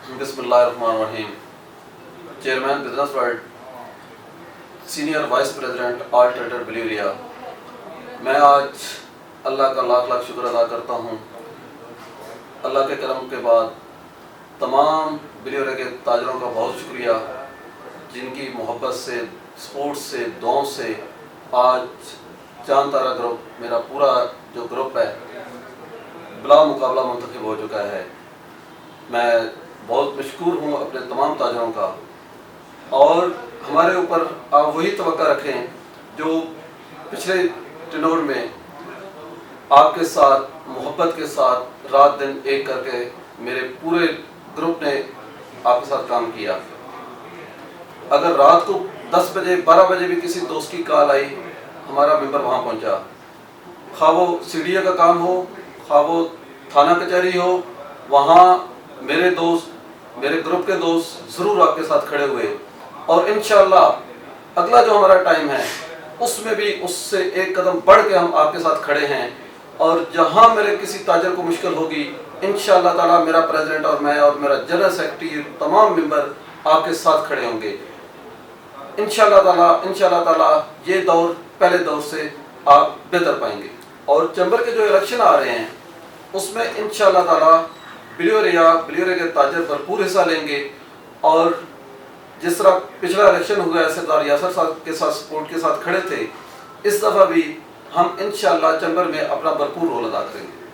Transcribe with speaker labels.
Speaker 1: बिस्मिल्लाहिर्रहमानिर्रहीम। Chairman business world, senior vice president all trader बिलीवरिया, मैं आज अल्लाह का लाख लाख शुक्र अदा करता हूँ। अल्लाह के करम के बाद तमाम बिलीवरिया के ताजरों का बहुत शुक्रिया, जिनकी मोहब्बत से, सपोर्ट से, दुआओं से आज चांद तारा ग्रुप, मेरा पूरा जो ग्रुप है, बिला मुकाबला मुंतखब हो चुका है। मैं बहुत मशकूर हूँ अपने तमाम ताजरों का, और हमारे ऊपर आप वही तवक्का रखें जो पिछले टेन्योर में आपके साथ मोहब्बत के साथ रात दिन एक करके मेरे पूरे ग्रुप ने आपके साथ काम किया। अगर रात को 10 बजे 12 बजे भी किसी दोस्त की कॉल आई, हमारा मेंबर वहाँ पहुँचा, खा वो सीडीए का काम हो, खा वो थाना कचहरी हो, वहाँ मेरे दोस्त, मेरे ग्रुप के दोस्त ज़रूर आपके साथ खड़े हुए। और इंशाअल्लाह अगला जो हमारा टाइम है उसमें भी उससे एक कदम बढ़ के हम आपके साथ खड़े हैं। और जहाँ मेरे किसी ताजर को मुश्किल होगी, इंशाअल्लाह ताला मेरा प्रेसिडेंट और मैं और मेरा जनरल सेक्रेटरी, तमाम मेंबर आपके साथ खड़े होंगे। इंशाअल्लाह ताला ये दौर पहले दौर से आप बेहतर पाएंगे। और चैम्बर के जो इलेक्शन आ रहे हैं उसमें इंशाअल्लाह ताला बिलीवरिया के ताजर भरपूर हिस्सा लेंगे। और जिस तरह पिछला इलेक्शन हुआ है, सरदार यासर साहब के साथ सपोर्ट के साथ खड़े थे, इस दफ़ा भी हम इंशाअल्लाह चैम्बर में अपना भरपूर रोल अदा करेंगे।